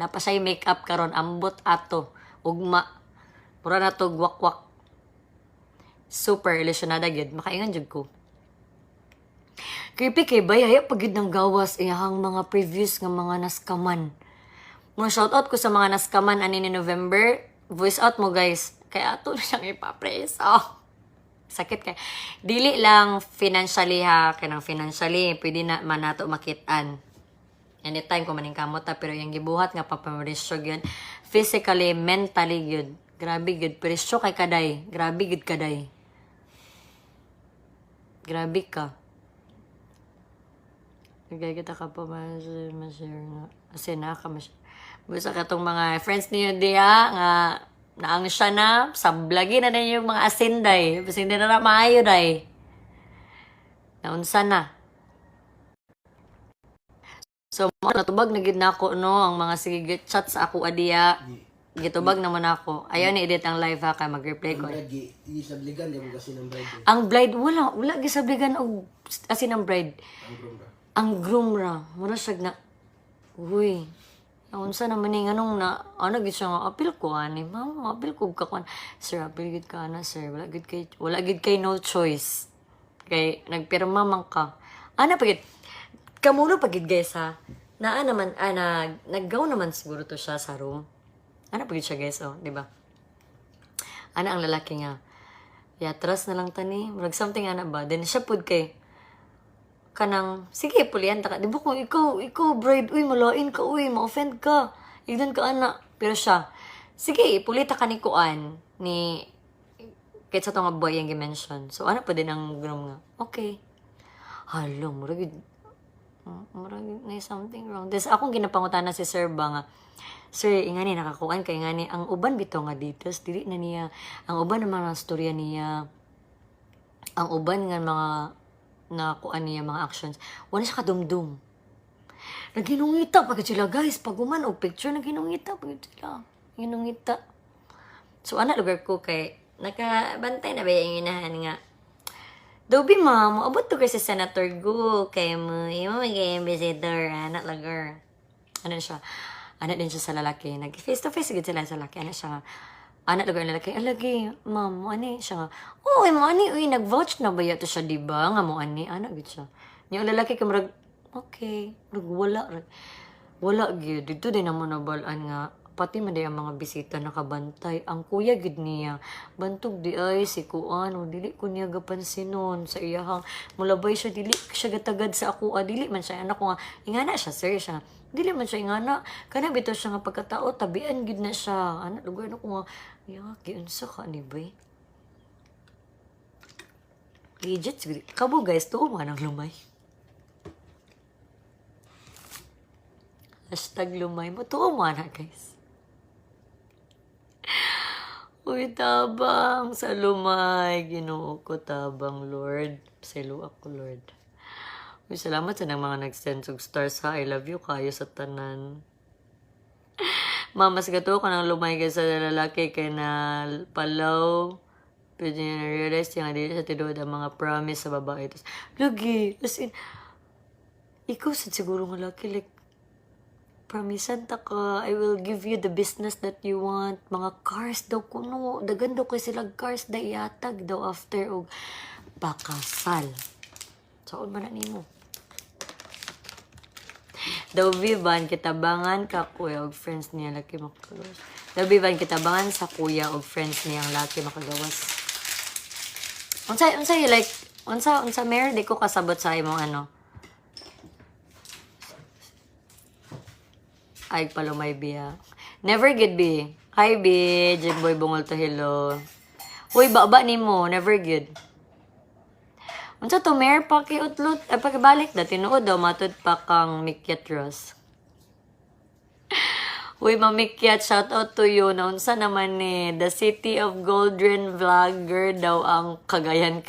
Napasay makeup karon ambot ato. Ugma. Mura na to gwak-gwak. Super ilusionada gyud. Makaingon jud ko. Creepy kay bay, haya pagid ng gawas iyahang mga previous nga mga naskaman. Mga shoutout ko sa mga naskaman ani ni November. Voice out mo guys. Kaya ato na siyang ipapreso. Sakit kay. Dili lang financially ha. Kanang financially, pwede na man nato makitaan. Anytime ko maning kamot ha. Pero yung gibuhat nga papamerisyo yun. Physically, mentally yun. Grabe yun. Perisyo kay kaday. Grabe yun kaday. Grabe ka. Kaya kita ka pa ma-share nga. Kasi naka-ma-share. Basta ka tong mga friends niyo diya nga naang siya na, sablagi na na yung mga asinday. Basta hindi na maayo day. Naunsa na. So, natubag na gid nako no, ang mga sige chat sa ako adiya. Gitubag naman ako. Ayaw ni edit ang live ha, kaya mag-replay ko. Ang bride, isabligan, di mo kasi ng bride. Ang bride, wala gisabligan og asin ang bride. Ang groom ra. Ang groom ra. Mura siya na, uy, naunsa naman yung anong na, ano gid siya nga, apil ko ani, ma'am, apil ko kakuan. Sir, apil gid ka na, sir. Wala gid kay no choice. Kay, nagpirma man ka. Ana pagid, kamuno pagid guys ha. Naggaw naman siguro to siya sa room. Ana pagid siya guys, oh, di ba? Ana ang lalaki nga. Trust na lang tani. Murag something ana ba? Then siya pud kay kanang, sige, pulian ta ka. Di ba kung ikaw, bride, uy, malain ka, uy, ma-offend ka. Igdan ka, ana. Pero siya, sige, pulita ka ni Kuan, ni, kahit sa itong boy yung gimension. So, ano pa din ang groom nga? Okay. Halo, murag na something wrong. Des akong ginapangutan na si Sir ba nga, Sir, ingani, nakakuan kay ingani, ang uban bito nga dito, dili na niya, ang uban ng mga storya niya, ang uban nga mga, na kuan niya mga actions, wala siya kadumdum. Naginungita pagkat sila guys, pag uman o picture, naginungita pagkat sila. Ginungita. So, anak lugar ko kay, nakabantay na ba yung inahan nga, Dobi ma'am, abot to kasi Senator Gu, kay mo, yung mga ambassador, anak lugar. Ano siya? Anak din siya sa lalaki. Nag-face-to-face gid sila sa lalaki. Anak siya nga, anak lugar ng lalaki, alagi, ma'am, mo ani siya nga, uy, mo ani, uy, nag-vouch na ba yato siya, diba? Nga mo ani, anak gid siya. Yung lalaki ka marag, okay, wala gid. Dito din naman nabalaan nga, pati man ang mga bisita nakabantay. Ang kuya gid niya, bantog di ay si Kuan, o dili ko niya gapansinon sa iyahang mulabay siya, dili siya gatagad sa ako, dili man siya, anak ko nga, ingana siya, sir siya. Dili man siya ingana, kana bitaw siya nga pagkatao, tabian gid na siya. Anak, lugar na ko nga, giunsa ka ni bay. Legit, kabo guys, tuo man ang lumay. Hashtag lumay mo, tuo man na guys. Uy, tabang sa lumay. Ginoo ko tabang, Lord. Salo ako, Lord. Uy, salamat sa nang mga nag-send og stars ha. I love you kayo sa tanan. Mamas gato ka nang lumay ka sa lalaki kay na palaw. Pwede niya na-realize yung dili sa tinuod ang mga promise sa babae. Tapos, lagi, as in, ikaw sa siguro nga laki, like, promisan ta ka, I will give you the business that you want. Mga cars daw kuno. Dagan daw kay sila cars da iatag daw after og pakasal. Saan man na nimo? Daw biban kitabangan ka kuya og friends niya laki makagawas. Daw biban kitabangan sa kuya og friends niya ang laki makagawas. Unsa like unsa mer di ko kasabot sa imong ano. Ay, palumay biya. Never good be. Hi, B. Jimboy bungol to hello. Uy, baba ni mo. Never good. Unsa to, mer, pakiutlot. Ay, pakibalik da. Tinuod daw, matod pa kang Mikyat Ross. Uy, Mamikyat, shout out to you. Naunsa naman ni The City of Golden Vlogger daw ang Cagayan.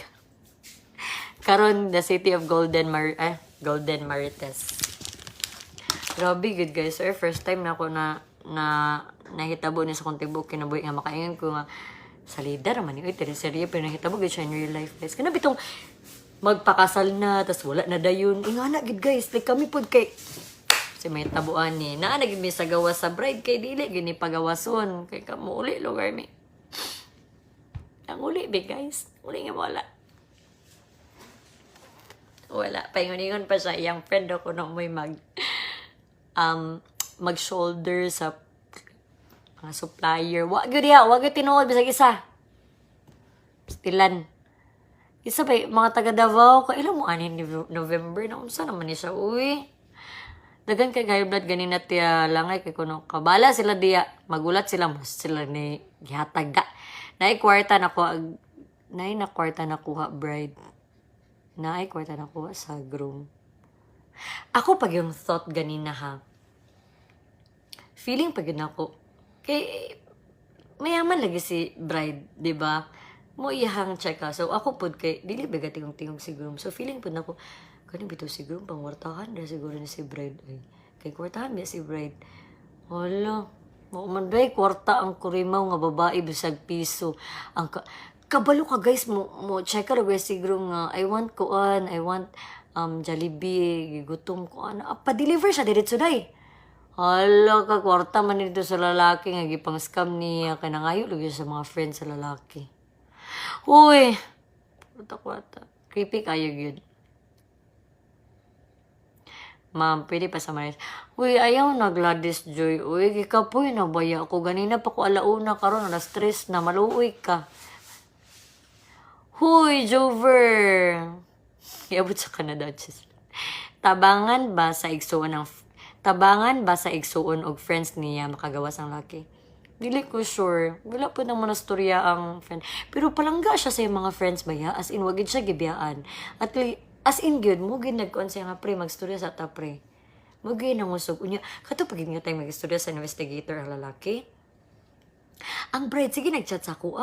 Karon The City of Golden Marites. Grabe good guys, sir. First time na ako nahitabo ni sa kong tibok kinabuhi nga makaingan ko nga salida raman ni teleserye pero nahitabo gid siya in real life guys. Kana bitong magpakasal na tas wala na dayon. Ingana gid guys, like kami pod kay Si may tabuan ni. Naging mi sa gawas sa bride kay dili gini pagawason. Kay kamo uli lugar mi. Ang uli be guys. Uli nga wala. Wala. Paingon-ingon pa siya. Iyang friend ako nung may mag-shoulder sa mga supplier. Wag yun diha. Wag yun tinuod. Bisag isa. Stilan. Isa ba, mga taga Davao, kailan mo anin ni November na unsa naman ni siya, uy. Dagan kay high blood ganin na tiya langay kay kuno kabala sila diya, magulat sila mas sila ni gihatag da. Naay kwarta na ko na kwarta na kuha bride. Naay kwarta na kuha sa groom. Ako pag yung thought ganina ha. Feeling pag yun ako. Kay mayaman lagi si bride, di ba? Mo iyahang check ka. So, ako po kay, dili baga tingong-tingong si groom. So, feeling po na ako, ganun bito si groom, pangwartahan na siguro ni si bride. Ay, kay kwartahan ba si bride? Hala, maumanday, kwarta ang kurimaw nga babae, bisag piso. Ang kabalo ka guys, mo check ka guys si groom nga, I want Jollibee, gutom ko, pa-deliver siya, diretso day. Hala, ka kwarta man dito sa lalaki, nga gipang scam niya, kaya nangayo lagi sa mga friends sa lalaki. Uy! Kwata. Creepy kayo yun. Ma'am, pwede pa sa manis. Uy, ayaw na Gladys Joy. Uy, kikapoy na baya ako. Ganina pa ko alauna karon na stress na. Maluoy ka. Huy, Jover! Iabot sa Canada. Tabangan ba sa igsuon og friends niya makagawas ang laki? Dili ko sure. Wala po ng monastorya ang friend. Pero palangga siya sa mga friends ba ya? As in, wagid siya gibiyaan. At as in good, mo gid nagkuan siya nga pre, magstorya sa ta pre. Mo gid nangusog. Unya, kato pag nga tayo magstorya sa investigator ang lalaki. Ang bride, sige nagchat sa ako,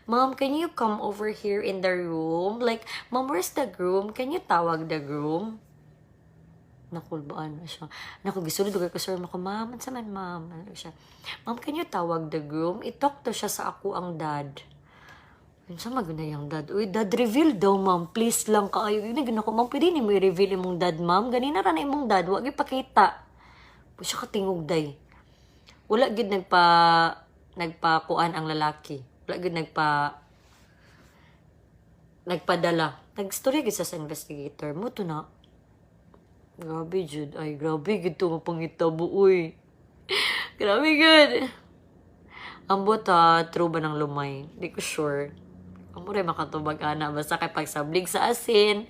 Ma'am, can you come over here in the room? Like, Ma'am, where's the groom? Can you tawag the groom? Nakulbaan na siya. Gisulod ko sir, ma'am, sa man, ma'am. Ano siya? Ma'am, can you tawag the groom? I-talk to siya sa ako ang dad. Yun sa maganda yung dad. Uy, dad, reveal daw, ma'am. Please lang kaayo. Yun, ako, ma'am, pwede ni mo i-reveal imong dad, ma'am. Ganina ra na imong dad. Huwag ipakita. Uy, siya katingog day. Wala gid nagpakuan ang lalaki. Wala gid nagpadala. Nag-story gid sa investigator. Muto na. Grabe, Jud. Ay, grabe. Gito mapangitabo, uy. Grabe, good. Ambot, true ba ng lumay? Di ko sure. Amo rin makatubag, ana. Basta kay pagsablig sa asin.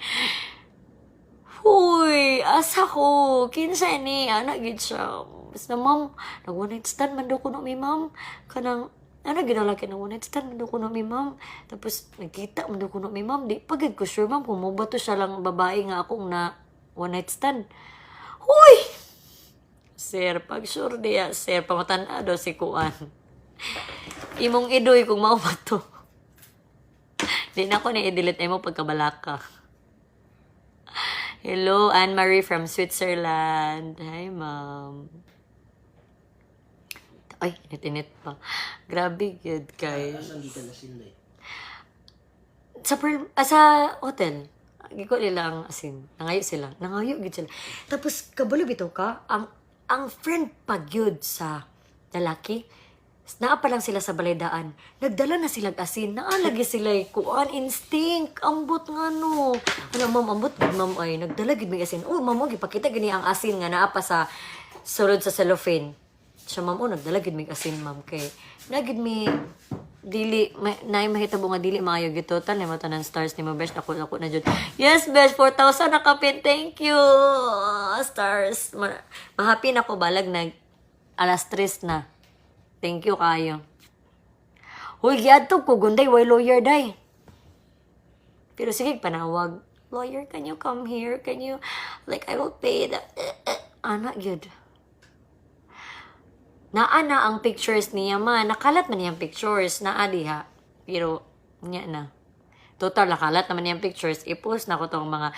Huy, asa ko. Kinsa ni, ana, gid siya. Basta, ma'am, nag-one night stand man daw ko na mi, ma'am. Kanang, ginalaki na one night stand man daw ko na mi, ma'am. Tapos, nagkita man daw ko na mi, ma'am. Di, pagid ko sure, ma'am, kung mo ba to siya lang babae nga akong na one night stand. Huy! Sir, pag sure diya, sir, pamatanado si Kuan. Imong idoy kung mao ba to. Di na ako ni-delete mo pagkabalaka. Hello, Anne-Marie from Switzerland. Hi, ma'am. Ay, init-init pa. Grabe, good, guys. Asan dito na sila eh? Sa hotel. Giko nila ang asin. Nangayo sila. Nangayo gid sila. Tapos, kabalo bitaw ka, ang friend pagyud sa lalaki, naa pa lang sila sa balaydaan. Nagdala na silang asin. Naalagi sila kuan instinct. Ambot nga no. Ano, ma'am, ambot gid ma'am ay. Nagdala gid may asin. Oh, ma'am, ipakita gini ang asin nga naa pa sa sulod sa cellophane. Siya, ma'am, nagdala gid may asin, ma'am. Kay, nagid mi dili mahitabo nga dili maayo gid total ni mo tanan stars ni mo besh ako na jud. Yes, besh 4,000 na kapin. Thank you. Stars. Mahappy na ko balag nag alas 3 na. Thank you kayo. Huy, giadto ko gunday way lawyer day. Pero sige panawag. Lawyer, can you come here? Can you I will pay the anak gyud. Naa na ang pictures niya man. Nakalat man niyang pictures. Naa diha. Pero, niya na. Total, nakalat naman niyang pictures. I-post na ko tong mga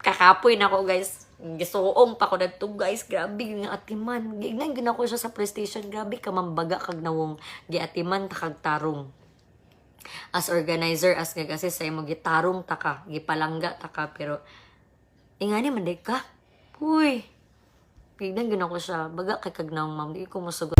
kakapoy na ko, guys. Gisuong pa ko na to, guys. Grabe yung atiman. Gignan ko siya sa PlayStation. Grabe ka mambaga kag nawong giatiman takag tarong. As organizer, as nag-assist sa imo, gitarong taka. Gipalangga taka. Pero, ingani man ka. Uy. Pigdan gina ko siya, baga kay kagnaong ma'am, di ko musugot.